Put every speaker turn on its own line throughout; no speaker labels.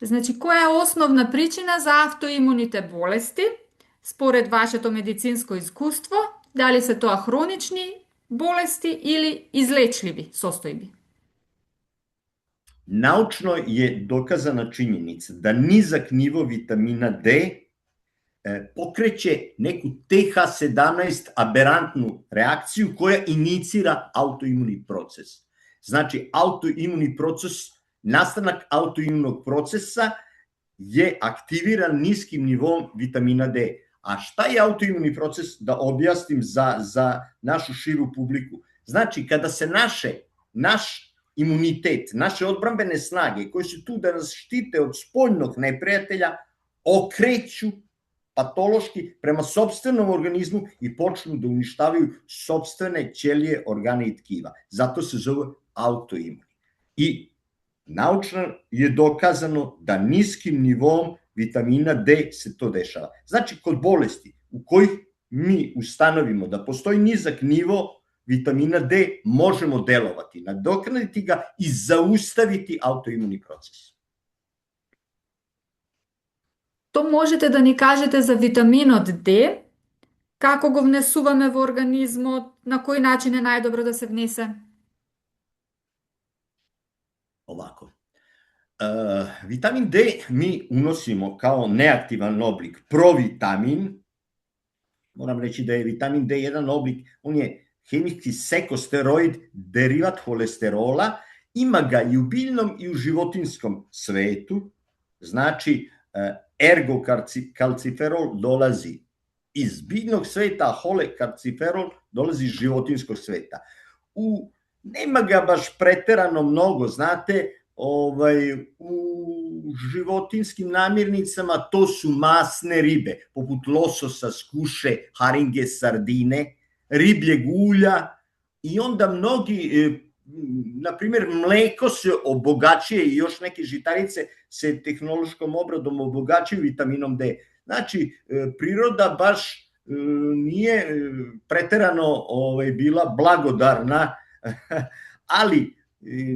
Znači, koja je osnovna pričina za autoimunite bolesti, spored vaše to medicinsko iskustvo, da li se to hronični bolesti ili izlečljivi sostojbi?
Naučno je dokazana činjenica da nizak nivo vitamina D pokreće neku TH17 aberantnu reakciju koja inicira autoimuni proces. Znači, autoimuni proces, nastanak autoimunog procesa je aktiviran niskim nivom vitamina D. A šta je autoimuni proces? Da objasnim za našu širu publiku. Znači, kada se naš imunitet, naše odbrambene snage koje su tu da nas štite od spoljnog neprijatelja, okreću patološki prema sopstvenom organizmu i počnu da uništavaju sopstvene ćelije, organe i tkiva. Zato se zove autoimuni. I naučno je dokazano da niskim nivom vitamina D se to dešava. Znači, kod bolesti u kojih mi ustanovimo da postoji nizak nivo vitamina D, možemo delovati, nadoknaditi ga i zaustaviti autoimuni proces.
To možete da ni kažete za vitamin od D, kako ga vnesuvame v organizmu, na koji način je najdobro da se vnese?
Ovako. Vitamin D mi unosimo kao neaktivan oblik provitamin. Moram reći da je vitamin D jedan oblik, on je hemijski sekosteroid, derivat holesterola, ima ga i u biljnom i u životinskom svetu, znači ergokalciferol dolazi iz biljnog sveta, a holekalciferol dolazi iz životinskog sveta. Nema ga baš preterano mnogo, znate, u životinskim namirnicama to su masne ribe, poput lososa, skuše, haringe, sardine, ribljeg ulja i onda mnogi, na primjer, mleko se obogaćuje i još neke žitarice se tehnološkom obradom obogaćuju vitaminom D. Znači, priroda baš nije preterano bila blagodarna, ali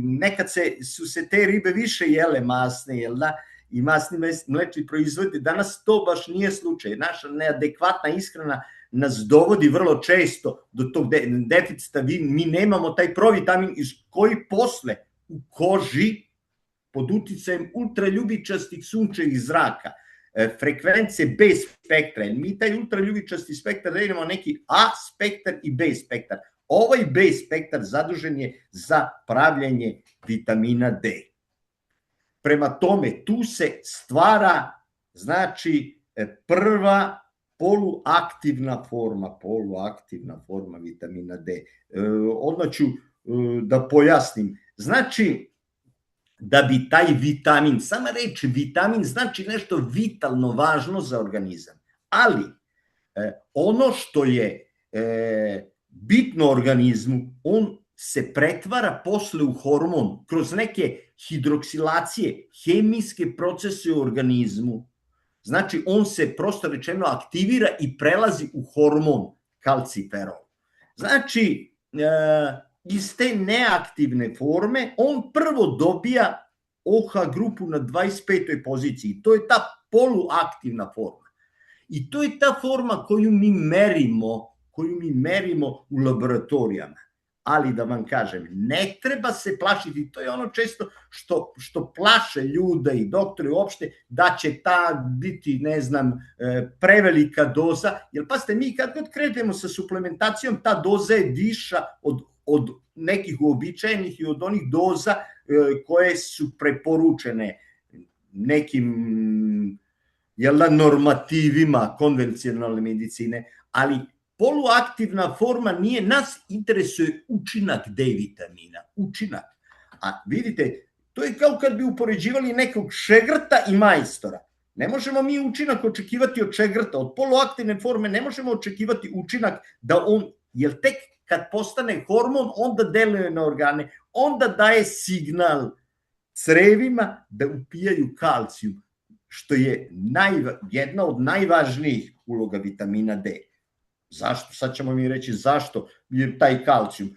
nekad su se te ribe više jele masne, jel da? I masni mlečni proizvodi. Danas to baš nije slučaj. Naša neadekvatna ishrana nas dovodi vrlo često do tog deficita. Mi nemamo taj provitamin iz koji posle u koži pod uticajem ultraljubičastih sunčevih zraka, frekvence B spektra. Mi taj ultraljubičasti spektar da imamo neki A spektar i B spektar. Ovaj B spektar zadužen je za pravljenje vitamina D. Prema tome, tu se stvara, znači, prva poluaktivna forma vitamina D. Odmah ću da pojasnim. Znači, da bi taj vitamin, sama reč vitamin znači nešto vitalno važno za organizam, ali ono što je bitno organizmu, on se pretvara posle u hormon kroz neke hidroksilacije, hemijske procese u organizmu. Znači, on se prosto rečeno aktivira i prelazi u hormon kalciferol. Znači, iz te neaktivne forme on prvo dobija OH grupu na 25. poziciji. To je ta poluaktivna forma. I to je ta forma koju mi merimo u laboratorijama. Ali da vam kažem, ne treba se plašiti, to je ono često što plaše ljude i doktore uopšte, da će ta biti, ne znam, prevelika doza, jer pazite, mi kad god krenemo sa suplementacijom, ta doza je viša od nekih uobičajenih i od onih doza koje su preporučene nekim normativima konvencionalne medicine, ali poluaktivna forma nije, nas interesuje učinak D vitamina, učinak. A vidite, to je kao kad bi upoređivali nekog šegrta i majstora. Ne možemo mi učinak očekivati od šegrta, od poluaktivne forme ne možemo očekivati učinak da on, jer tek kad postane hormon, onda deluje na organe, onda daje signal crevima da upijaju kalcijum, što je jedna od najvažnijih uloga vitamina D. Zašto? Sad ćemo mi reći zašto je taj kalcijum.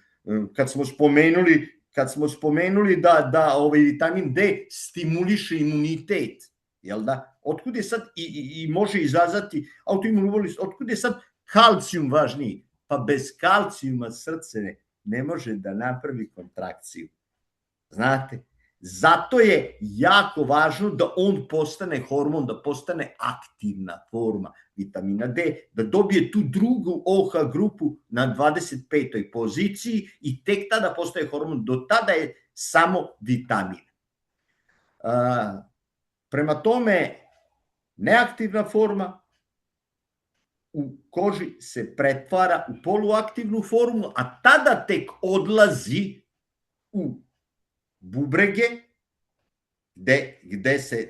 Kad smo spomenuli kad smo spomenuli da ovaj vitamin D stimuliše imunitet, jel da? Otkud je sad i može izazvati autoimunu bolest, otkud je sad kalcijum važniji? Pa bez kalcijuma srce ne može da napravi kontrakciju. Znate? Zato je jako važno da on postane hormon, da postane aktivna forma vitamina D, da dobije tu drugu OH grupu na 25. poziciji i tek tada postaje hormon. Do tada je samo vitamin. Prema tome, neaktivna forma u koži se pretvara u poluaktivnu formu, a tada tek odlazi u bubrege,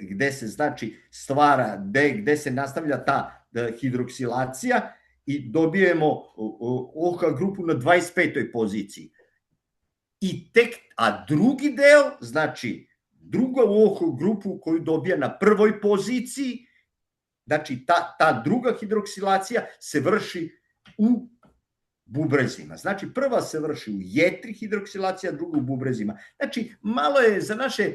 gde se znači stvara, gde se nastavlja ta hidroksilacija i dobijemo OH grupu na 25. poziciji. A drugi deo, znači drugu OH grupu koju dobija na prvoj poziciji, znači ta druga hidroksilacija se vrši u bubrezima. Znači prva se vrši u jetri hidroksilacija, druga u bubrezima. Znači malo je za naše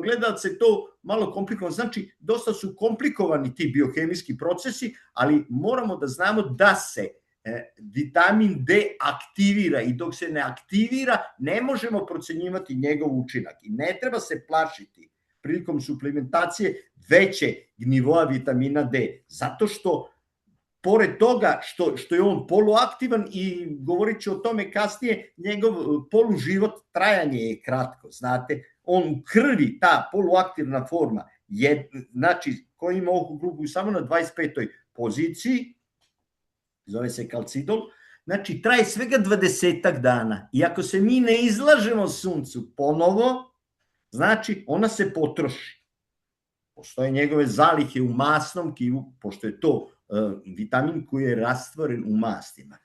gledalce to malo komplikovano. Znači dosta su komplikovani ti biohemijski procesi, ali moramo da znamo da se vitamin D aktivira i dok se ne aktivira ne možemo procenjivati njegov učinak i ne treba se plašiti prilikom suplementacije većeg nivoa vitamina D, zato što pored toga što je on poluaktivan i govorit ću o tome kasnije, njegov poluživot trajanje je kratko, znate, on u krvi, ta poluaktivna forma, znači koji ima OH grupu samo na 25. poziciji, zove se kalcidol, znači traje svega 20 dana i ako se mi ne izlažemo suncu ponovo, znači ona se potroši. Postoje njegove zalihe u masnom tkivu, pošto je to vitamin koji je rastvoren u mastima.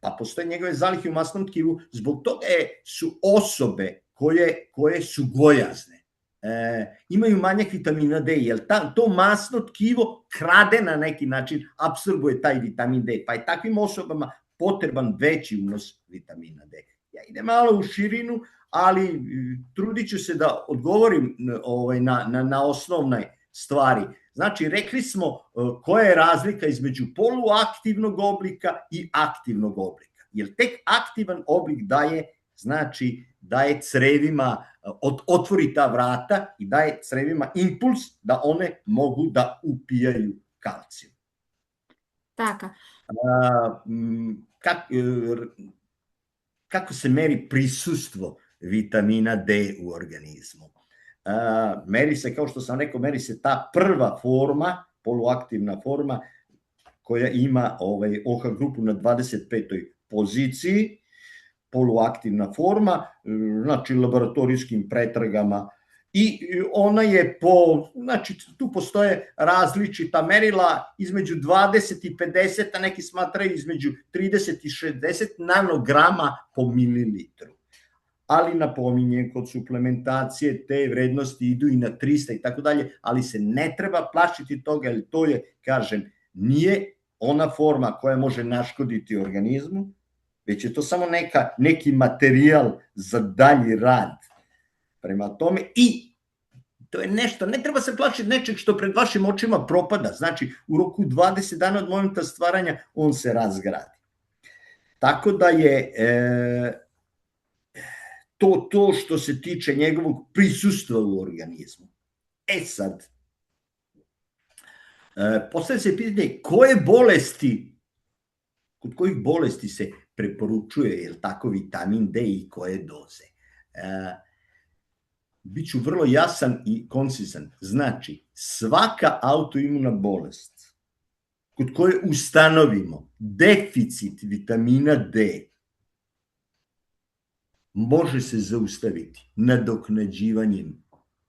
Pa postoje njegove zalihe u masnom tkivu, zbog toga su osobe koje su gojazne, imaju manjak vitamina D, jer to masno tkivo krade na neki način, apsorbuje taj vitamin D, pa je takvim osobama potreban veći unos vitamina D. Ja idem malo u širinu, ali trudit ću se da odgovorim na osnovne stvari. Znači, rekli smo koja je razlika između poluaktivnog oblika i aktivnog oblika. Jer tek aktivan oblik daje crevima, otvori ta vrata i daje crevima impuls da one mogu da upijaju kalcijum.
Tako.
Kako se meri prisustvo vitamina D u organizmu? Meri se, kao što sam rekao, meri se ta prva forma, poluaktivna forma, koja ima OH grupu na 25. poziciji, poluaktivna forma, znači laboratorijskim pretragama, i ona je znači tu postoje različita merila između 20 i 50, a neki smatraju između 30 i 60 nanograma po mililitru. Ali napominjem, kod suplementacije te vrednosti idu i na 300 i tako dalje, ali se ne treba plašiti toga, jer to je, kažem, nije ona forma koja može naškoditi organizmu, već je to samo neki materijal za dalji rad. Prema tome, i to je nešto, ne treba se plašiti nečeg što pred vašim očima propada, znači u roku 20 dana od momenta stvaranja on se razgradi. Tako da je to što se tiče njegovog prisustva u organizmu. Sad, postavlja se pitanje kod kojih bolesti se preporučuje, je li tako, vitamin D i koje doze. Biću vrlo jasan i koncizan. Znači, svaka autoimuna bolest kod koje ustanovimo deficit vitamina D može se zaustaviti nadoknađivanjem,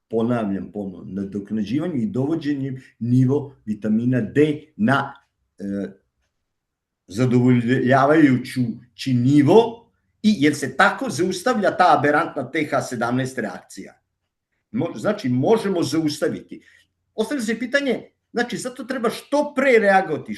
ponavljam ponovno, nadoknađivanjem i dovođenjem nivo vitamina D na zadovoljavajući nivo, jer se tako zaustavlja ta aberantna TH17 reakcija. Znači, možemo zaustaviti. Ostavlja se pitanje, znači, zato treba što pre reagovati,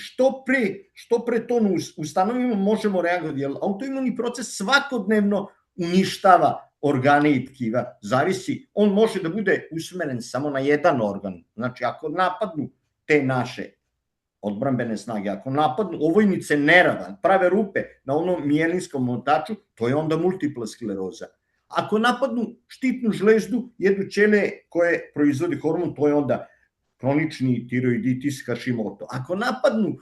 što pre to ustanovimo, možemo reagovati, jer autoimuni proces svakodnevno uništava organe i tkiva, zavisi, on može da bude usmeren samo na jedan organ. Znači, ako napadnu te naše odbrambene snage, ako napadnu ovojnice nerava, prave rupe na onom mijelinskom montaču, to je onda multipla skleroza. Ako napadnu štitnu žlezdu, jednu ćelije koje proizvodi hormon, to je onda kronični tiroiditis Hashimoto. Ako napadnu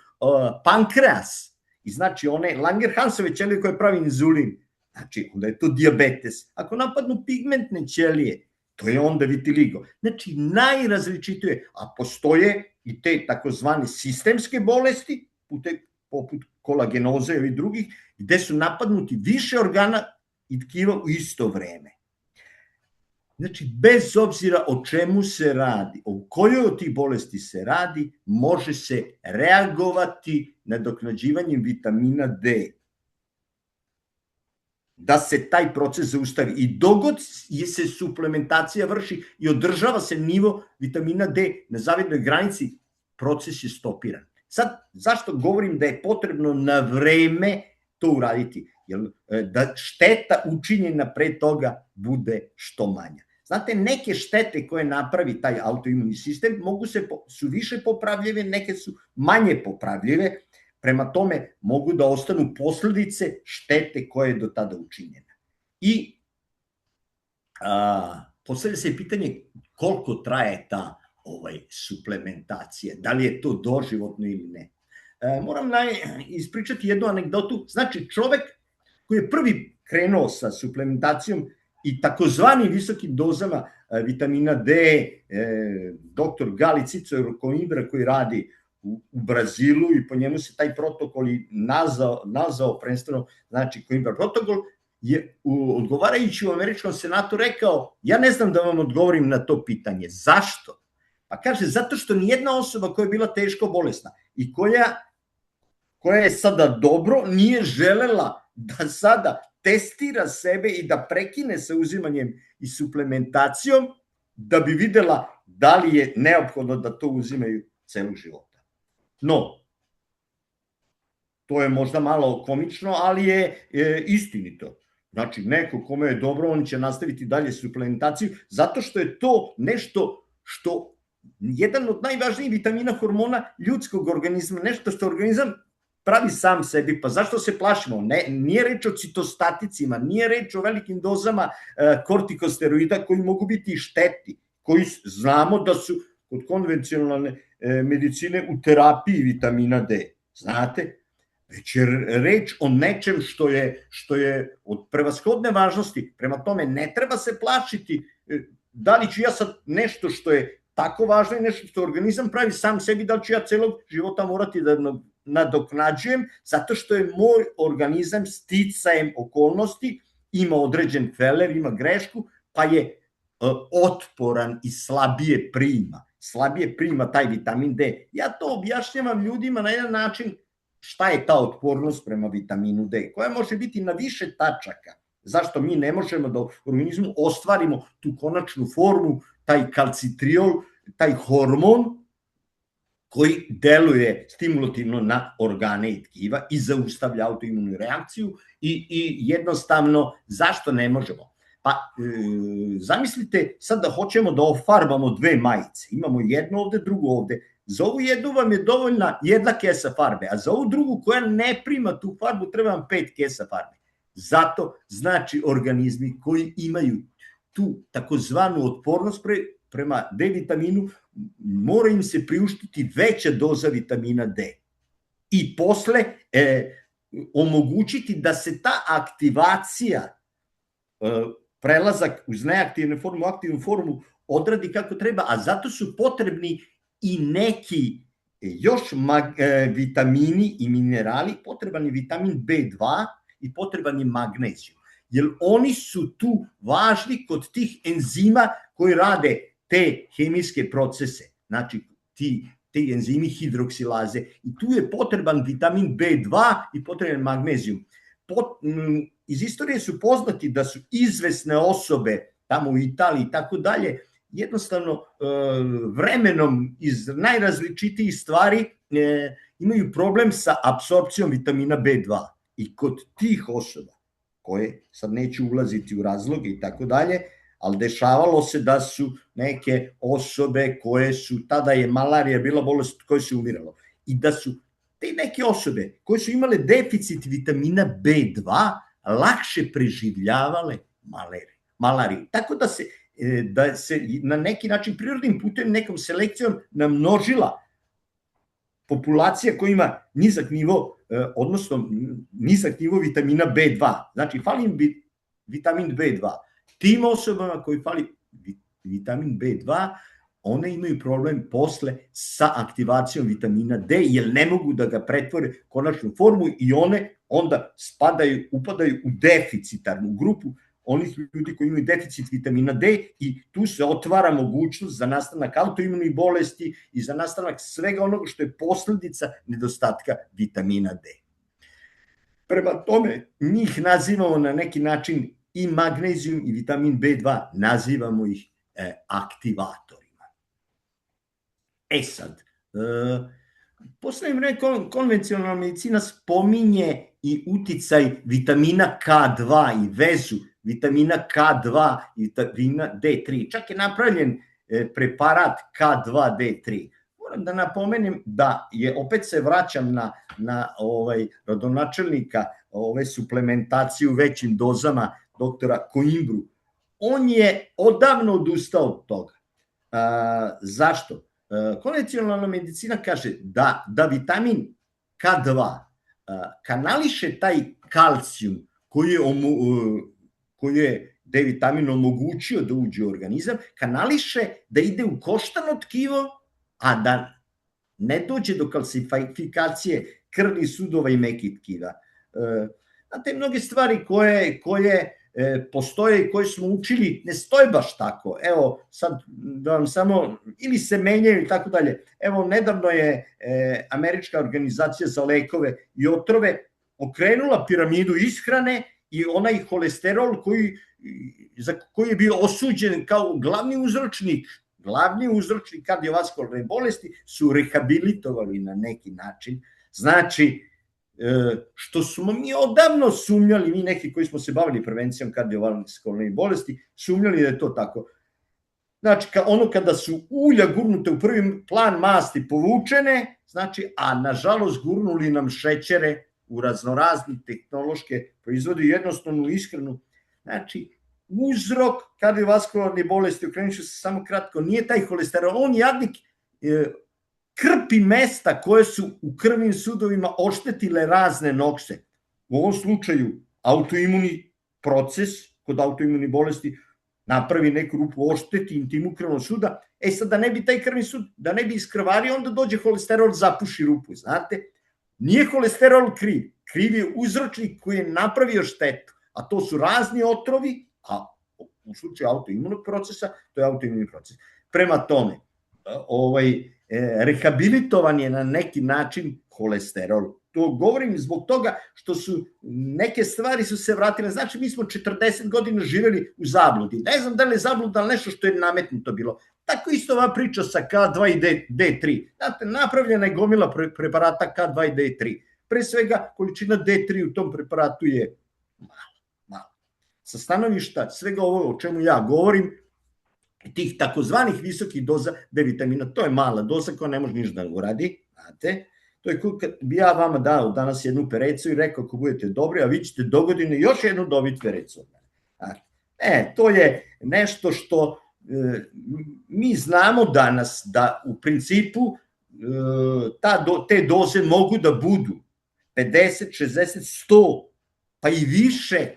pankreas, i znači one Langerhansove ćelije koje pravi inzulin, znači onda je to dijabetes. Ako napadnu pigmentne ćelije, to je onda vitiligo. Znači najrazličitije, a postoje i te takozvane sistemske bolesti, poput kolagenoze i drugih, gde su napadnuti više organa i tkiva u isto vreme. Znači, bez obzira o čemu se radi, o kojoj od tih bolesti se radi, može se reagovati nadoknađivanjem vitamina D. Da se taj proces zaustavi. I dogod se suplementacija vrši i održava se nivo vitamina D na zavidnoj granici, proces je stopiran. Sad, zašto govorim da je potrebno na vreme to uraditi? Da šteta učinjena pre toga bude što manja. Znate, neke štete koje napravi taj autoimunni sistem su više popravljive, neke su manje popravljive, prema tome mogu da ostanu posledice štete koje je do tada učinjena. I postavlja se pitanje koliko traje ta suplementacija, da li je to doživotno ili ne. Moram ispričati jednu anegdotu. Znači, čovek koji je prvi krenuo sa suplementacijom i takozvanim visokim dozama vitamina D, doktor Gali Cico Coimbra koji radi u Brazilu i po njemu se taj protokol i nazvao prvenstveno, znači Coimbra protokol, je odgovarajući u Američkom senatu rekao, ja ne znam da vam odgovorim na to pitanje. Zašto? Pa kaže, zato što nijedna osoba koja je bila teško bolesna i koja je sada dobro, nije želela da sada testira sebe i da prekine sa uzimanjem i suplementacijom da bi videla da li je neophodno da to uzimaju celog života. No, to je možda malo komično, ali je istinito. Znači, neko kome je dobro, on će nastaviti dalje suplementaciju, zato što je to nešto što jedan od najvažnijih vitamina hormona ljudskog organizma, nešto što organizam pravi sam sebi. Pa zašto se plašimo? Nije reč o citostaticima, nije reč o velikim dozama kortikosteroida koji mogu biti štetni, koji znamo da su kod konvencionalne medicine u terapiji vitamina D. Znate? Već je reč o nečem što je od prevashodne važnosti. Prema tome, ne treba se plašiti da li ću ja sad nešto što je tako važno i nešto što organizam pravi sam sebi, da li ću ja celog života morati da nadoknađujem, zato što je moj organizam sticajem okolnosti, ima određen feler, ima grešku, pa je otporan i slabije prima taj vitamin D. Ja to objašnjavam ljudima na jedan način šta je ta otpornost prema vitaminu D, koja može biti na više tačaka. Zašto mi ne možemo da u organizmu ostvarimo tu konačnu formu, taj kalcitriol, taj hormon koji deluje stimulativno na organe i tkiva i zaustavlja autoimunu reakciju i jednostavno zašto ne možemo? Pa zamislite sad da hoćemo da ofarbamo dve majice, imamo jednu ovde, drugu ovde, za ovu jednu vam je dovoljna jedna kesa farbe, a za ovu drugu koja ne prima tu farbu treba vam 5 kesa farbe. Zato znači organizmi koji imaju tu takozvanu otpornost prema D vitaminu, mora im se priuštiti veća doza vitamina D i posle omogućiti da se ta aktivacija, prelazak uz neaktivnu formu, aktivnu formu odradi kako treba, a zato su potrebni i neki još vitamini i minerali, potreban je vitamin B2 i potreban je magnezijum, jer oni su tu važni kod tih enzima koji rade te hemijske procese, znači ti enzimi hidroksilaze, i tu je potreban vitamin B2 i potreban magnezijum. Iz istorije su poznati da su izvesne osobe tamo u Italiji i tako dalje, jednostavno vremenom iz najrazličitijih stvari imaju problem sa apsorpcijom vitamina B2 i kod tih osoba koje sad neću ulaziti u razloge i tako dalje, ali dešavalo se da su neke osobe koje su, tada je malarija bila bolest koje se umiralo, i da su te neke osobe koje su imale deficit vitamina B2 lakše preživljavale malariju. Tako da se na neki način prirodnim putem, nekom selekcijom namnožila populacija koja ima nizak nivo, odnosno nizak nivo vitamina B2. Znači, fali im vitamin B2. Tim osobama koji fali vitamin B2, one imaju problem posle sa aktivacijom vitamina D, jer ne mogu da ga pretvore u konačnu formu i one onda upadaju u deficitarnu grupu onih ljudi koji imaju deficit vitamina D i tu se otvara mogućnost za nastanak autoimunih bolesti i za nastanak svega onoga što je posledica nedostatka vitamina D. Prema tome, njih nazivamo na neki način i magnezijum i vitamin B2, nazivamo ih aktivatorima. Sad, poslednje vreme konvencionalna medicina spominje i uticaj vitamina K2 i vezu vitamina K2 i vitamina D3. Čak je napravljen preparat K2D3. Moram da napomenem da opet se vraćam na rodonačelnika suplementacije u većim dozama doktora Coimbru. On je odavno odustao od toga. Zašto? Konvencionalna medicina kaže da vitamin K2 kanališe taj kalcijum koji je D-vitamin omogućio da uđe u organizam, kanališe da ide u koštano tkivo, a da ne dođe do kalcifikacije krvnih sudova i mekih tkiva. Znate, mnoge stvari koje postoje i koje smo učili ne stoje baš tako. Evo, sad da vam samo, ili se menjaju i tako dalje. Evo, nedavno je Američka organizacija za lekove i otrove okrenula piramidu ishrane i onaj holesterol koji je bio osuđen kao glavni uzročnik kardiovaskularne bolesti su rehabilitovali na neki način. Znači, što smo mi odavno sumnjali, mi neki koji smo se bavili prevencijom kardiovaskularnih bolesti, sumnjali da je to tako. Znači, ono kada su ulja gurnute u prvi plan masti povučene, znači, a nažalost gurnuli nam šećere u raznorazni tehnološke proizvode, jednostavnu ishranu. Znači, uzrok kardiovaskularne bolesti, okrenut ću se samo kratko, nije taj holesterol, on jadnik krpi mesta koje su u krvnim sudovima oštetile razne nokse. U ovom slučaju autoimuni proces kod autoimunih bolesti napravi neku rupu, ošteti intimu krvnog suda. Sad da ne bi taj krvni sud, da ne bi iskrvario, onda dođe holesterol, zapuši rupu, znate. Nije holesterol kriv, kriv je uzročnik koji je napravio štetu, a to su razni otrovi, a u slučaju autoimunog procesa, to je autoimuni proces. Prema tome, rehabilitovan je na neki način holesterol. To govorim zbog toga što su neke stvari su se vratile. Znači, mi smo 40 godina živeli u zabludi. Ne znam da li je zabluda, ali nešto što je nametnuto bilo. Tako isto ova priča sa K2 i D3. Znate, napravljena je gomila preparata K2 i D3. Pre svega, količina D3 u tom preparatu je malo. Sa stanovišta svega ovo o čemu ja govorim, tih takozvanih visokih doza D-vitamina, to je mala doza koja ne može ništa da uradi, znate. To je kad bi ja vama dao danas jednu perecu i rekao ako budete dobri, a vi ćete dogodine još jednu dobiti perecu od mene. To je nešto što mi znamo danas da u principu te doze mogu da budu 50, 60, 100 pa i više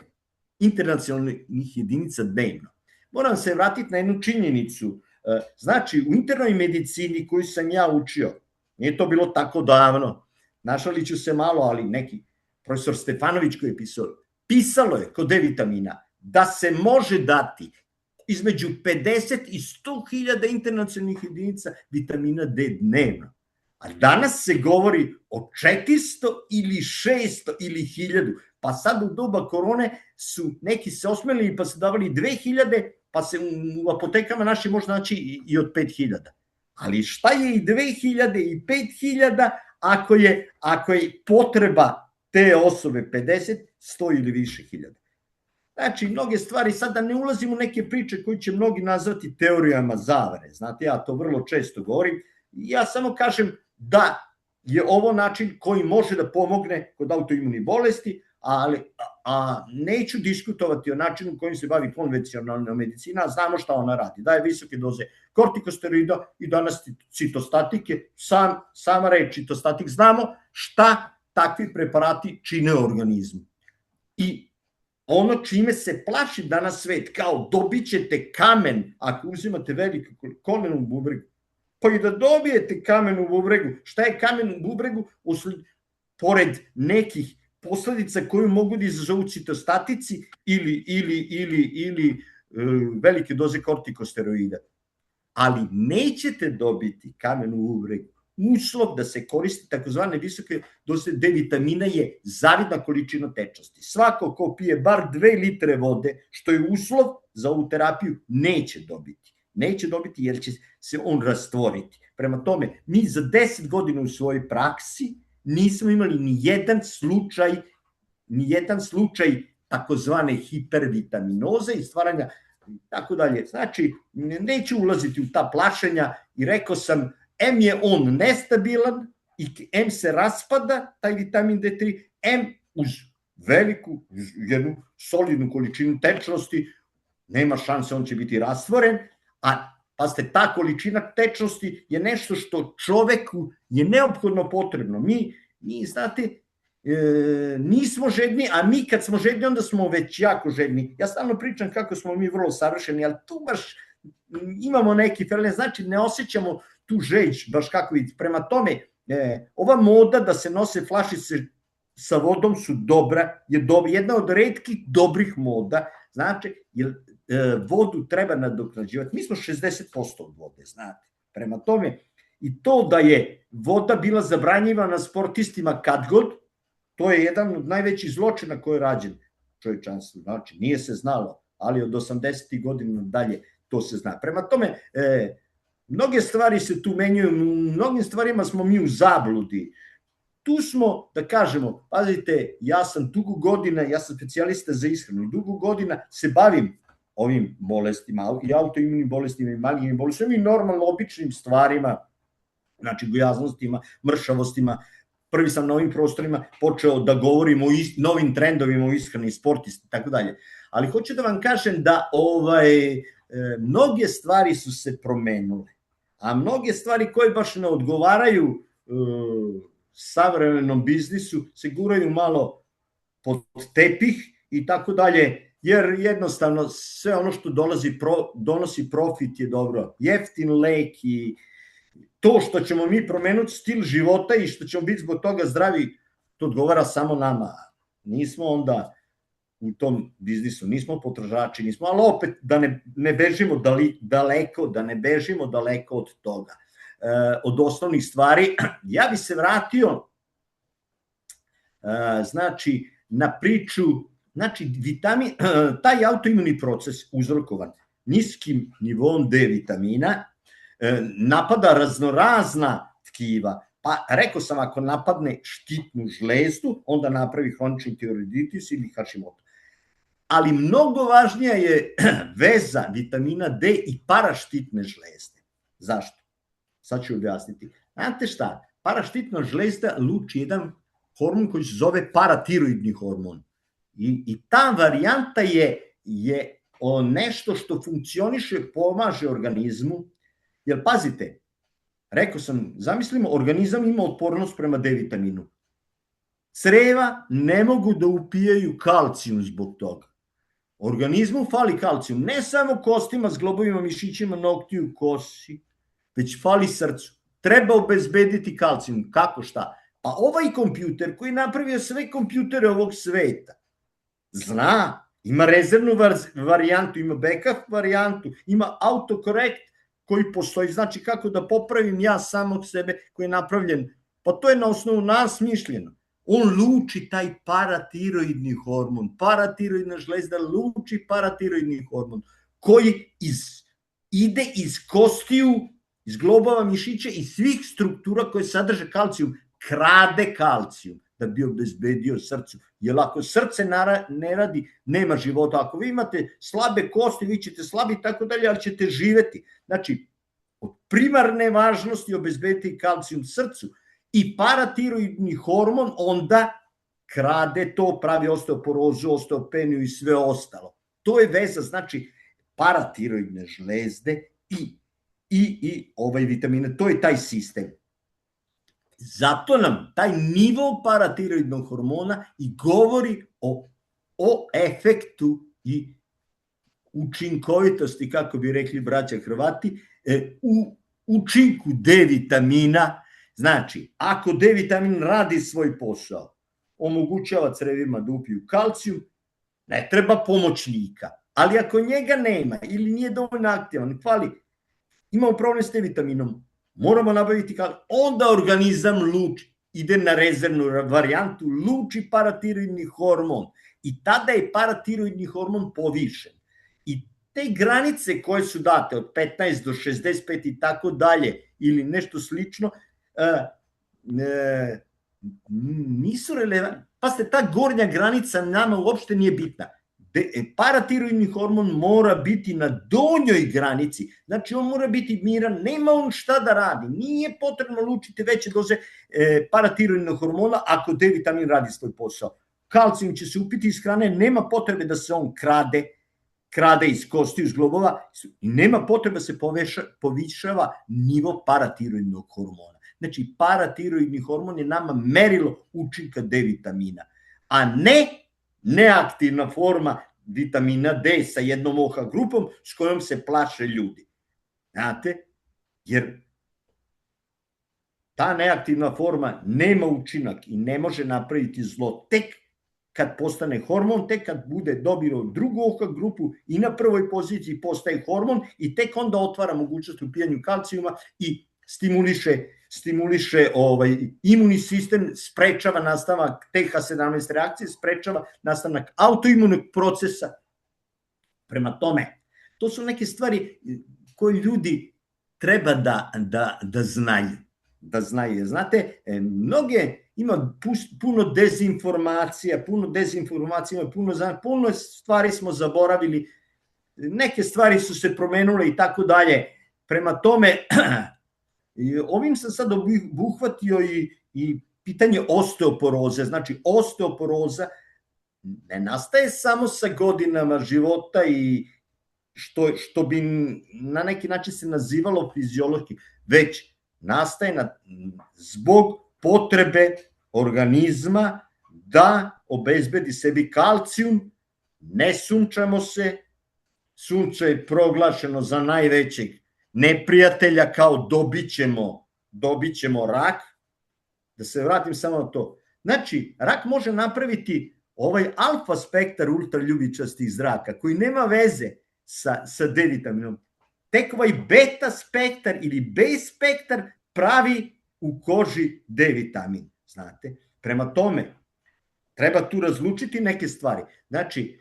internacionalnih jedinica dnevno. Moram se vratiti na jednu činjenicu. Znači, u internoj medicini koju sam ja učio, nije to bilo tako davno, našalit ću se malo, ali neki profesor Stefanović koji je pisalo je kod D-vitamina da se može dati između 50 i 100.000 internacionalnih jedinica vitamina D dnevno. A danas se govori o 400 ili 600 ili 1000, pa sad u doba korone su neki se osmelili pa se davali 2000, pa se u apotekama naši može naći i od 5000. Ali šta je i 2000 i 5000 ako je potreba te osobe 50, 100 ili više hiljada? Znači, mnoge stvari, sad da ne ulazim u neke priče koje će mnogi nazvati teorijama zavere, znate, ja to vrlo često govorim, ja samo kažem da je ovo način koji može da pomogne kod autoimunih bolesti, a neću diskutovati o načinu kojim se bavi konvencionalna medicina, a znamo šta ona radi, daje visoke doze kortikosteroida i danas citostatike, sama reč citostatik, znamo šta takvi preparati čine u organizmu. I ono čime se plaši danas svet, kao dobit ćete kamen ako uzimate veliko kolen u bubregu, pa i da dobijete kamen u bubregu, šta je kamen u bubregu pored nekih posledica koju mogu da izazovu citostatici ili velike doze kortikosteroida. Ali nećete dobiti kamen u bubregu. Uslov da se koristi takozvane visoke doze D vitamina je zavidna količina tečnosti. Svako ko pije bar 2 litre vode, što je uslov za ovu terapiju, neće dobiti. Neće dobiti jer će se on rastvoriti. Prema tome, mi za 10 godina u svojoj praksi nismo imali ni jedan slučaj takozvane hipervitaminoze i stvaranja tako dalje. Znači, neću ulaziti u ta plašenja i rekao sam, M je on nestabilan i M se raspada, taj vitamin D3, M uz veliku, jednu solidnu količinu tečnosti, nema šanse, on će biti rastvoren, a pazite, ta količina tečnosti je nešto što čoveku je neophodno potrebno. Mi znate, nismo žedni, a mi kad smo žedni, onda smo već jako žedni. Ja stalno pričam kako smo mi vrlo savršeni, ali tu baš imamo neki fel, znači ne osjećamo tu žeđ, baš kako vidite. Prema tome, ova moda da se nose flašice sa vodom su je jedna od retkih dobrih moda, znači, jer vodu treba nadoknađivati. Mi smo 60% od vode, znate. Prema tome, i to da je voda bila zabranjivana sportistima kad god, to je jedan od najvećih zločina koji je rađen čovječanstvu. Znači, nije se znalo, ali od 80. godina dalje to se zna. Prema tome, mnoge stvari se tu menjaju, mnogim stvarima smo mi u zabludi. Tu smo, da kažemo, pazite, ja sam dugo godina, ja sam specijalista za ishranu i dugo godina se bavim ovim bolestima, i autoimunim bolestima i malignim bolestima i normalno običnim stvarima, znači gojaznostima, mršavostima. Prvi sam na ovim prostorima počeo da govorim o novim trendovima u ishrani, sportisti i tako dalje. Ali hoću da vam kažem da mnoge stvari su se promenule, a mnoge stvari koje baš ne odgovaraju savremenom biznisu se guraju malo pod tepih i tako dalje, jer jednostavno sve ono što donosi profit je dobro. Jeftin lek i to što ćemo mi promenuti stil života i što ćemo biti zbog toga zdravi, to odgovara samo nama. Nismo onda u tom biznisu, nismo potražači, nismo, ali opet da ne bežimo daleko od toga, od osnovnih stvari. Ja bi se vratio znači na priču, znači taj autoimuni proces uzrokovan niskim nivom D vitamina napada raznorazna tkiva. Pa rekao sam, ako napadne štitnu žlezdu, onda napravi hronični tiroiditis ili Hashimoto. Ali mnogo važnija je veza vitamina D i paraštitne žlezde. Zašto? Sad ću objasniti. Znate šta? Paraštitna žlezda luči jedan hormon koji se zove paratiroidni hormon. I ta varijanta je nešto što funkcioniše, pomaže organizmu. Jer pazite, rekao sam, zamislimo, organizam ima otpornost prema D vitaminu. Creva ne mogu da upijaju kalcijum zbog toga. Organizmu fali kalcijum, ne samo kostima, zglobovima, mišićima, noktiju, kosi, već fali srcu. Treba obezbediti kalcijum. Kako, šta? Pa ovaj kompjuter koji je napravio sve kompjutere ovog sveta, zna, ima rezervnu varijantu, ima backup varijantu, ima autokorekt koji postoji, znači kako da popravim ja samog sebe koji je napravljen, pa to je na osnovu nas mišljeno. On luči taj paratiroidni hormon, paratiroidna žlezda luči paratiroidni hormon koji ide iz kostiju, iz globova mišića i svih struktura koje sadrže kalcijum, krade kalcijum. da bi obezbedio srcu. Jer ako srce ne radi, nema života. Ako vi imate slabe kosti, vi ćete slabi i tako dalje, ali ćete živeti. Znači, od primarne važnosti obezbediti kalcijum srcu i paratiroidni hormon onda krade to, pravi osteoporozu, osteopeniju i sve ostalo. To je veza, znači, paratiroidne žlezde i vitamine, to je taj sistem. Zato nam taj nivo paratiroidnog hormona i govori o efektu i učinkovitosti, kako bi rekli braća Hrvati, u učinku D vitamina. Znači, ako D vitamin radi svoj posao, omogućava crevima da upiju kalcijum, ne treba pomoćnika. Ali ako njega nema ili nije dovoljno aktivan, imamo problem s D vitaminom, moramo nabaviti kalcijum, onda organizam ide na rezervnu varijantu, luči paratiroidni hormon i tada je paratiroidni hormon povišen. I te granice koje su date od 15 do 65 i tako dalje ili nešto slično, nisu relevantne. Pazite, ta gornja granica nama uopšte nije bitna. Paratiroidni hormon mora biti na donjoj granici, znači on mora biti miran, nema on šta da radi, nije potrebno lučiti veće doze paratiroidnog hormona ako D vitamin radi svoj posao. Kalcijum će se upiti iz hrane, nema potrebe da se on krade iz kosti, iz globova, i nema potrebe da se povišava nivo paratiroidnog hormona. Znači, paratiroidni hormon je nama merilo učinka D vitamina, a ne neaktivna forma vitamina D sa jednom OH grupom s kojom se plaše ljudi. Znate, jer ta neaktivna forma nema učinak i ne može napraviti zlo tek kad postane hormon, tek kad bude dobio drugu OH grupu i na prvoj poziciji postaje hormon i tek onda otvara mogućnost u pijanju kalcijuma i stimuliše imunni sistem, sprečava nastavak TH17 reakcije, sprečava nastavak autoimunog procesa. Prema tome, to su neke stvari koje ljudi treba da znaju. Znate, ima puno dezinformacija, puno stvari smo zaboravili, neke stvari su se promenule i tako dalje. Prema tome, ovim sam sad obuhvatio i pitanje osteoporoze. Znači, osteoporoza ne nastaje samo sa godinama života i što bi na neki način se nazivalo fiziološki, već nastaje zbog potrebe organizma da obezbedi sebi kalcijum. Ne sunčamo se, sunce je proglašeno za najvećeg neprijatelja, kao dobit ćemo rak. Da se vratim samo na to. Znači, rak može napraviti ovaj alfa spektar ultraljubičastih zraka, koji nema veze sa D vitaminom. Tek ovaj beta spektar ili B spektar pravi u koži D vitamin. Znate? Prema tome, treba tu razlučiti neke stvari. Znači,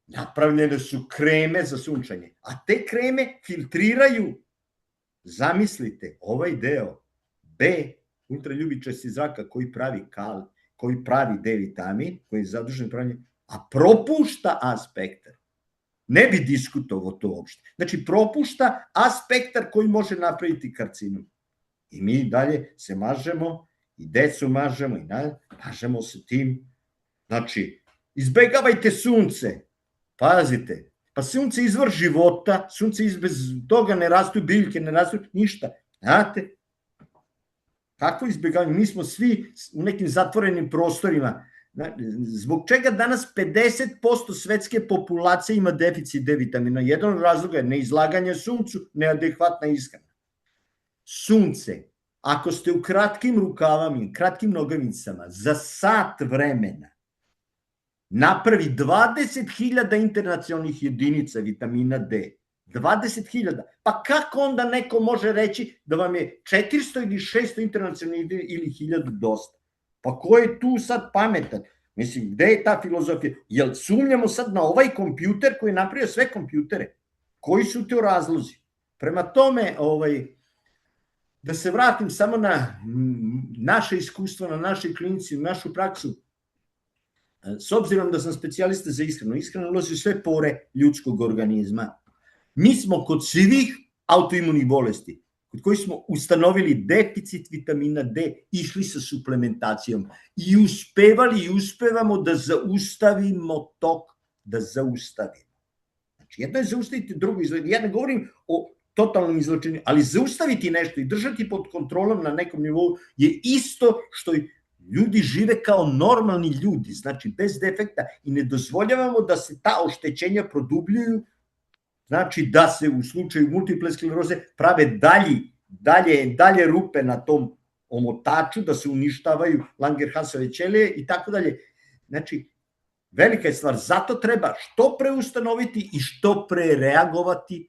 napravljene su kreme za sunčanje, a te kreme filtriraju, zamislite, ovaj deo B ultraljubičasti zraka koji pravi D vitamin, koji je zadužen pravljanje, a propušta A spektar. Ne bi diskutovao to uopšte. Znači, propušta A spektar koji može napraviti karcinom. I mi dalje se mažemo, i decu mažemo, i mažemo se tim. Znači, izbegavajte sunce. Pazite, pa sunce je izvor života, sunce bez toga ne rastu biljke, ne rastu ništa. Znate, kako izbjegavanje? Mi smo svi u nekim zatvorenim prostorima. Zbog čega danas 50% svetske populacije ima deficit D vitamina? Jedan od razloga je neizlaganje suncu, neadekvatna ishrana. Sunce, ako ste u kratkim rukavama, kratkim nogavicama, za sat vremena napravi 20.000 internacionalnih jedinica vitamina D. 20.000. Pa kako onda neko može reći da vam je 400 ili 600 internacionalnih ili 1000 dosta? Pa ko je tu sad pametan? Mislim, gde je ta filozofija? Jel sumnjamo sad na ovaj kompjuter koji je napravio sve kompjutere? Koji su to razlozi? Prema tome, Da se vratim samo na naše iskustvo, na našoj klinici, na našu praksu. S obzirom da sam specijalista za ishranu, ishrana ulazi u sve pore ljudskog organizma. Mi smo kod svih autoimunih bolesti, kod kojih smo ustanovili deficit vitamina D, išli sa suplementacijom i uspevali i uspevamo da zaustavimo tok, da zaustavimo. Znači, jedno je zaustaviti, drugo izlečenje. Ja ne govorim o totalnom izlečenju, ali zaustaviti nešto i držati pod kontrolom na nekom nivou je isto što i ljudi žive kao normalni ljudi, znači bez defekta, i ne dozvoljavamo da se ta oštećenja produbljuju, znači da se u slučaju multiple skleroze prave dalje rupe na tom omotaču, da se uništavaju Langerhansove ćelije i tako dalje. Znači, velika je stvar, zato treba što pre ustanoviti i što pre reagovati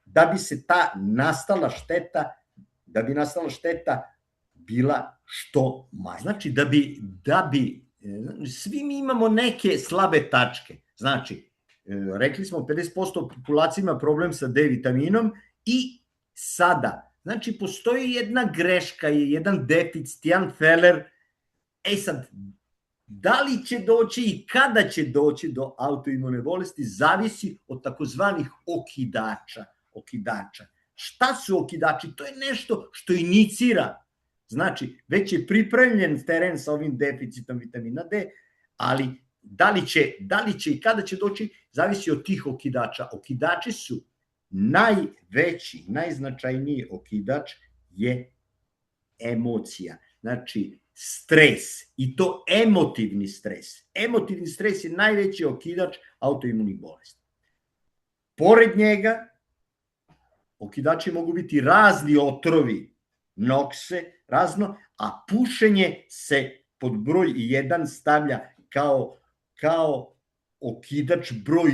da bi se ta nastala šteta bila što manja. Znači, da bi svi mi imamo neke slabe tačke. Znači, rekli smo 50% populacije ima problem sa D vitaminom i sada, znači, postoji jedna greška, jedan deficit, jedan feler. Sad, da li će doći i kada će doći do autoimune bolesti zavisi od takozvanih okidača. Šta su okidači? To je nešto što inicira. Znači, već je pripremljen teren sa ovim deficitom vitamina D, ali da li će i kada će doći, zavisi od tih okidača. Okidači su najveći, najznačajniji okidač je emocija. Znači, stres, i to emotivni stres. Emotivni stres je najveći okidač autoimunih bolesti. Pored njega, okidači mogu biti razni otrovi, nokse, razno, a pušenje se pod broj 1 stavlja kao okidač broj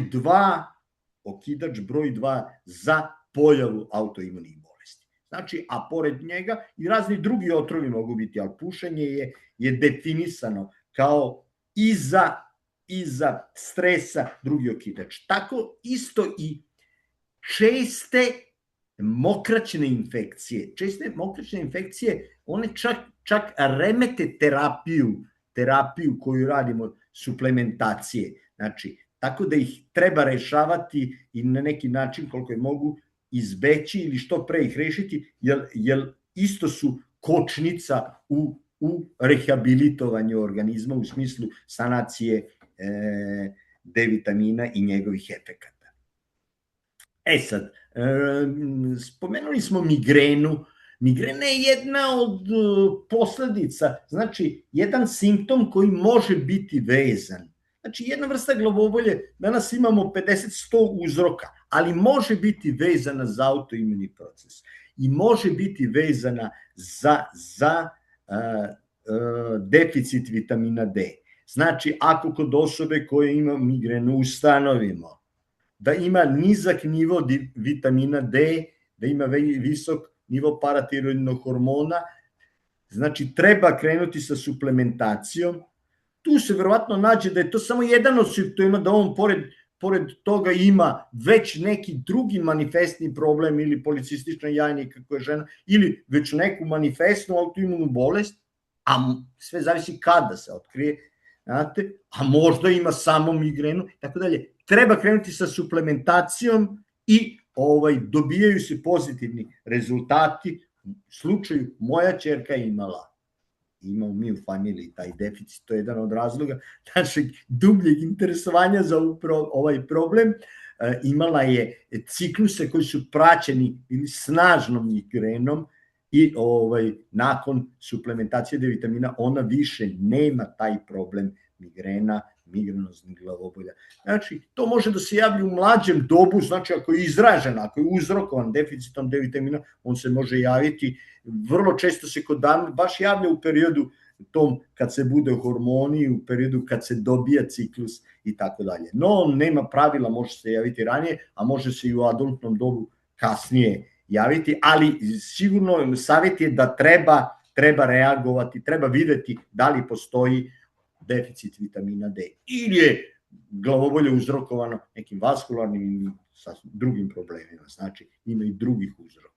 2 za pojavu autoimunih bolesti. Znači, a pored njega i razni drugi otrovi mogu biti, ali pušenje je definisano kao iza stresa drugi okidač. Tako isto i česte mokraćne infekcije, one čak remete terapiju koju radimo, suplementacije. Znači, tako da ih treba rešavati i na neki način koliko je mogu izbeći ili što pre ih rešiti, jer isto su kočnica u rehabilitovanju organizma u smislu sanacije D vitamina i njegovih efekata. Sad, spomenuli smo migrenu. Migrena je jedna od posledica, znači jedan simptom koji može biti vezan. Znači, jedna vrsta glavobolje, danas imamo 50-100 uzroka, ali može biti vezana za autoimuni proces i može biti vezana za deficit vitamina D. Znači, ako kod osobe koja ima migrenu ustanovimo da ima nizak nivo vitamina D, da ima visok nivo paratiroidnog hormona, znači treba krenuti sa suplementacijom. Tu se verovatno nađe da je to samo jedan od simptoma, da on pored toga ima već neki drugi manifestni problem ili policistična jajnika koja je žena, ili već neku manifestnu autoimunu bolest, a sve zavisi kada se otkrije, znate, a možda ima samo migrenu, tako dalje. Treba krenuti sa suplementacijom i dobijaju se pozitivni rezultati. U slučaju moja ćerka imamo mi u familiji taj deficit, to je jedan od razloga našeg dubljeg interesovanja za ovaj problem. Imala je cikluse koji su praćeni ili snažnom migrenom i nakon suplementacije D vitamina ona više nema taj problem migrenoznih glavobolja. Znači, to može da se javi u mlađem dobu, znači ako je izražen, ako je uzrokovan deficitom D vitamina, on se može javiti, vrlo često se kod dama baš javlja u periodu tom kad se bude hormoni, u periodu kad se dobija ciklus i tako dalje. No, nema pravila, može se javiti ranije, a može se i u adultnom dobu kasnije javiti, ali sigurno savjet je da treba reagovati, treba videti da li postoji deficit vitamina D ili je glavobolje uzrokovano nekim vaskularnim i sa drugim problemima, znači ima i drugih uzroka.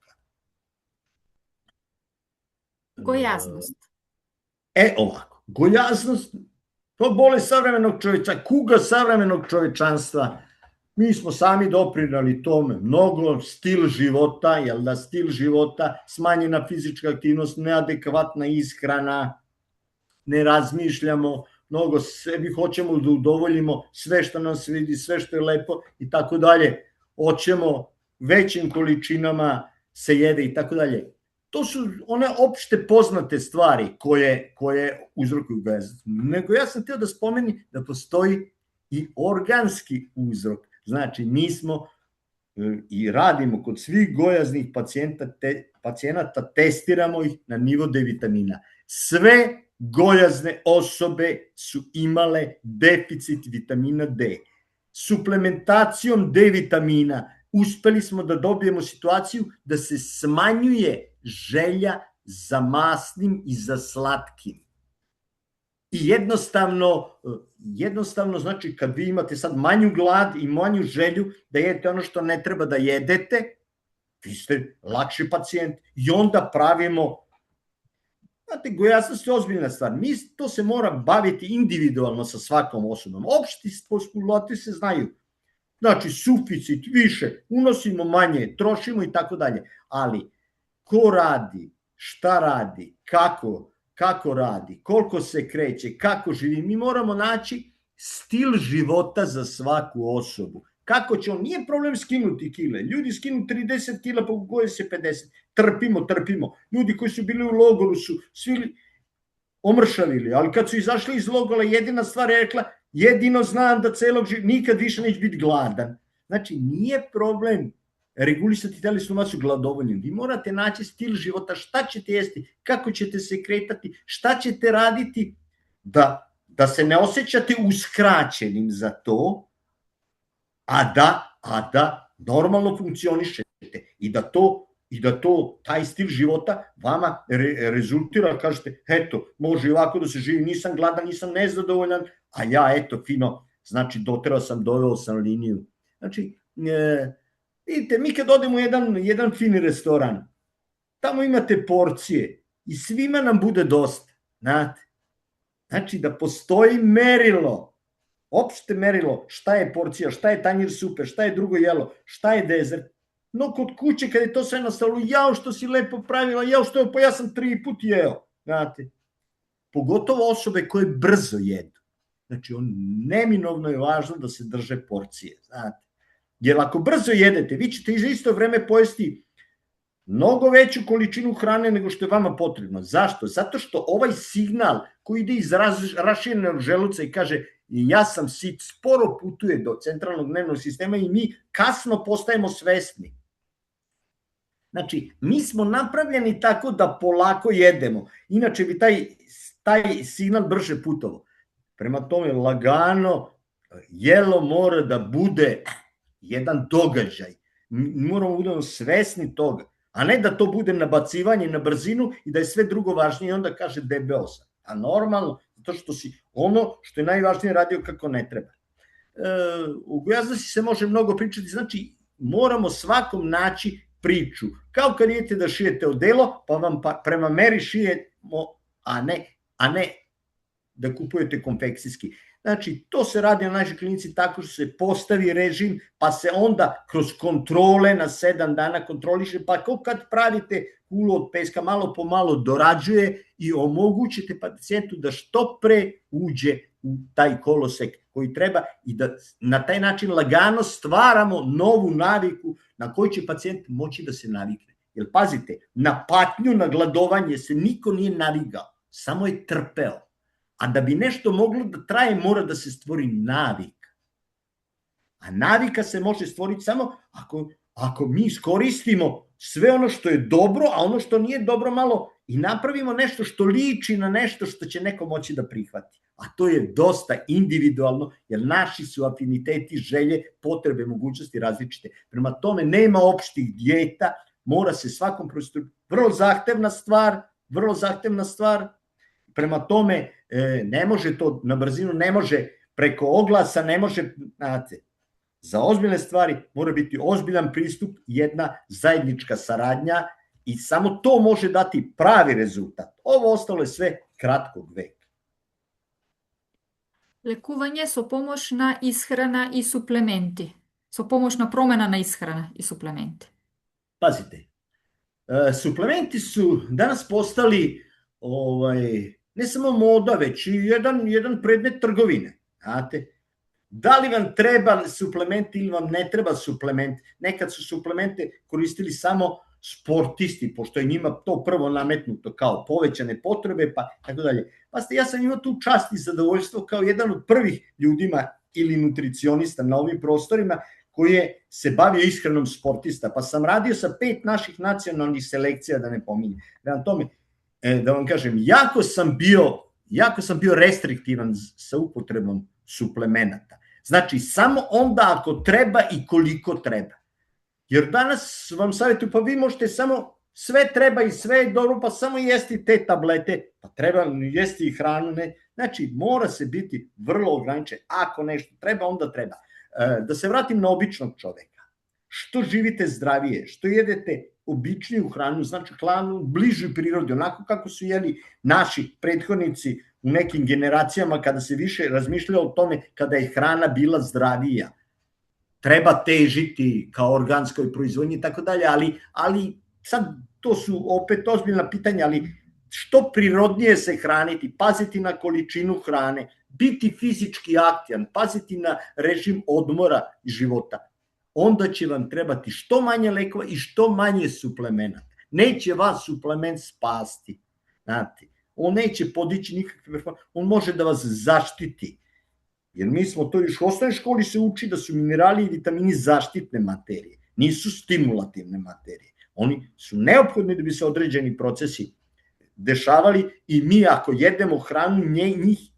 Gojaznost.
Ovako, gojaznost, to bolest savremenog čovječa, kuga savremenog čovječanstva. Mi smo sami doprinali tome, mnogo stil života, jel da, stil života, smanjena fizička aktivnost, neadekvatna ishrana, ne razmišljamo, mnogo sebi hoćemo da udovoljimo sve što nam se vidi, sve što je lepo i tako dalje, hoćemo većim količinama se jede i tako dalje. To su one opšte poznate stvari koje uzrokuju gojaznost. Nego ja sam htio da spomenem da postoji i organski uzrok. Znači, mi smo i radimo kod svih gojaznih pacijenata, testiramo ih na nivo D vitamina. Sve gojazne osobe su imale deficit vitamina D. Suplementacijom D vitamina uspeli smo da dobijemo situaciju da se smanjuje želja za masnim i za slatkim. I jednostavno znači kad vi imate sad manju glad i manju želju da jedete ono što ne treba da jedete, vi ste lakši pacijent i onda pravimo, znate, gojaznost je ozbiljna stvar, to se mora baviti individualno sa svakom osobom, opšti postulati se znaju, znači suficit više, unosimo manje, trošimo i tako dalje, ali ko radi, šta radi, kako radi, koliko se kreće, kako živi, mi moramo naći stil života za svaku osobu. Kako će on, nije problem skinuti kile, ljudi skinu 30 kila po koje se 50, trpimo, ljudi koji su bili u logoru su svi omršavili, ali kad su izašli iz logora jedina stvar je rekla, jedino znam da celog života, nikad više neće biti gladan. Znači nije problem regulisati telesnu masu gladovoljnim. Vi morate naći stil života, šta ćete jesti, kako ćete se kretati, šta ćete raditi da se ne osjećate uskraćenim za to, a da normalno funkcionišete i da taj stil života vama rezultira, kažete, eto, može ovako da se živi, nisam gladan, nisam nezadovoljan, a ja, eto, fino, znači, doveo sam liniju. Znači, vidite, mi kad odemo u jedan fini restoran, tamo imate porcije i svima nam bude dosta, znate. Znači da postoji merilo, opšte merilo, šta je porcija, šta je tanjir supe, šta je drugo jelo, šta je dezert. No kod kuće kad je to sve na stolu, jao što si lepo pravila, jao što je, pa ja sam 3 put jeo, znate. Pogotovo osobe koje brzo jedu. Znači, neminovno je važno da se drže porcije, znate. Jer ako brzo jedete, vi ćete za isto vreme pojesti mnogo veću količinu hrane nego što je vama potrebno. Zašto? Zato što ovaj signal koji ide iz raširenog želuca i kaže ja sam sit, sporo putuje do centralnog nervnog sistema i mi kasno postajemo svesni. Znači, mi smo napravljeni tako da polako jedemo. Inače bi taj signal brže putovao. Prema tome, lagano, jelo mora da bude jedan događaj. Moramo da budemo svesni toga, a ne da to bude nabacivanje na brzinu i da je sve drugo važnije i onda kaže debeo sam. A normalno, zato što si ono što je najvažnije radio kako ne treba. U gojaznosti se može mnogo pričati, znači moramo svakom naći priču. Kao kad idete da šijete odelo, pa vam prema meri šijemo, a ne da kupujete konfekcijski. Znači, to se radi na našoj klinici tako što se postavi režim, pa se onda kroz kontrole na 7 dana kontroliše, pa kao kad pravite kulu od peska, malo po malo dorađuje i omogućite pacijentu da što pre uđe u taj kolosek koji treba i da na taj način lagano stvaramo novu naviku na koju će pacijent moći da se navikne. Jer pazite, na patnju, na gladovanje se niko nije navigao, samo je trpeo. A da bi nešto moglo da traje, mora da se stvori navika. A navika se može stvoriti samo ako mi iskoristimo sve ono što je dobro, a ono što nije dobro malo i napravimo nešto što liči na nešto što će neko moći da prihvati. A to je dosta individualno, jer naši su afiniteti, želje, potrebe, mogućnosti različite. Prema tome, nema opštih dijeta, mora se svakom prostoru. Vrlo zahtevna stvar. Prema tome, ne može to na brzinu, ne može preko oglasa, ne može, znate, za ozbiljne stvari mora biti ozbiljan pristup, jedna zajednička saradnja I samo to može dati pravi rezultat. Ovo ostalo je sve kratkog veka.
Lekuvanje so pomoćna ishrana i suplementi. So pomoćna promjena na ishrana i suplementi.
Pazite, suplementi su danas postali ne samo moda, već i jedan predmet trgovine. Znate, da li vam treba suplement ili vam ne treba suplement? Nekad su suplemente koristili samo sportisti, pošto je njima to prvo nametnuto kao povećane potrebe, pa tako dalje. Pazite, ja sam imao tu čast i zadovoljstvo kao jedan od prvih ljudima ili nutricionista na ovim prostorima koji je se bavio ishranom sportista, pa sam radio sa 5 naših nacionalnih selekcija, da ne pominjem. Prema tome, da vam kažem, jako sam bio restriktivan sa upotrebom suplemenata. Znači, samo onda ako treba i koliko treba. Jer danas vam savjetuju, pa vi možete samo, sve treba i sve je dobro, pa samo jesti te tablete, pa treba jesti i hranu, ne. Znači, mora se biti vrlo ograničen. Ako nešto treba, onda treba. Da se vratim na običnog čoveka. Što živite zdravije, što jedete običniju hranu, znači hranu bližu prirodi, onako kako su jeli naši prethodnici u nekim generacijama kada se više razmišljalo o tome kada je hrana bila zdravija. Treba težiti kao organskoj proizvodnji i tako dalje, ali sad to su opet ozbiljna pitanja, ali što prirodnije se hraniti, paziti na količinu hrane, biti fizički aktivan, paziti na režim odmora i života, onda će vam trebati što manje lekova i što manje suplemenata. Neće vas suplement spasti, znate, on neće podići nikakve, on može da vas zaštiti, jer mi smo to još u osnovnoj školi se uči da su minerali i vitamini zaštitne materije, nisu stimulativne materije, oni su neophodni da bi se određeni procesi dešavali i mi ako jedemo hranu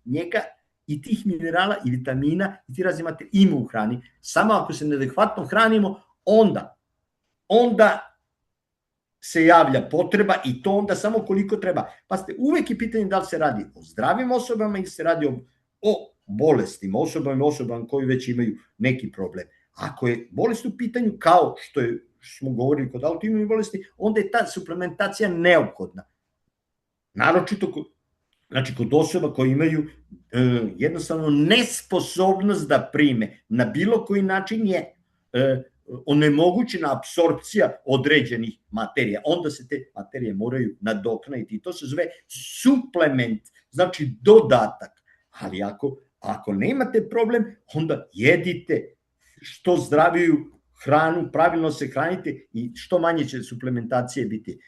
njega i tih minerala i vitamina i ti razni materije ima u hrani, samo ako se neadekvatno hranimo, onda se javlja potreba i to onda samo koliko treba. Pazite, uvek je pitanje da li se radi o zdravim osobama ili se radi o bolestima, osobama koji već imaju neki problem. Ako je bolest u pitanju, kao što smo govorili kod autoimunih bolesti, onda je ta suplementacija neophodna. Naročito kod osoba koji imaju jednostavno nesposobnost da prime, na bilo koji način je onemogućena apsorpcija određenih materija. Onda se te materije moraju nadoknaditi i to se zove suplement, znači dodatak. Ali ako nemate problem, onda jedite što zdraviju hranu, pravilno se hranite i što manje će suplementacije biti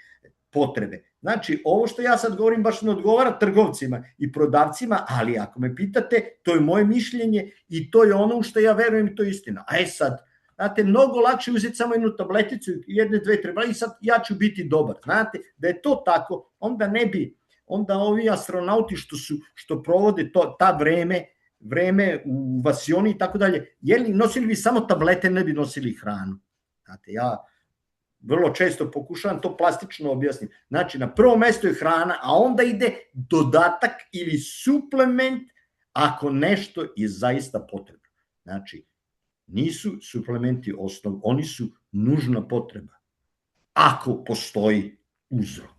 potrebe. Znači, ovo što ja sad govorim baš ne odgovara trgovcima i prodavcima, ali ako me pitate, to je moje mišljenje i to je ono u što ja verujem i to je istina. A sad, znate, mnogo lakše uzeti samo jednu tableticu, jedne, dve, treba i sad ja ću biti dobar. Znate, da je to tako, onda ne bi, onda ovi astronauti što provode ta vreme u vasioni i tako dalje, nosili bi samo tablete, ne bi nosili hranu. Znate, ja vrlo često pokušavam to plastično objasniti. Znači, na prvom mestu je hrana, a onda ide dodatak ili suplement ako nešto je zaista potrebno. Znači, nisu suplementi osnov, oni su nužna potreba. Ako postoji uzrok.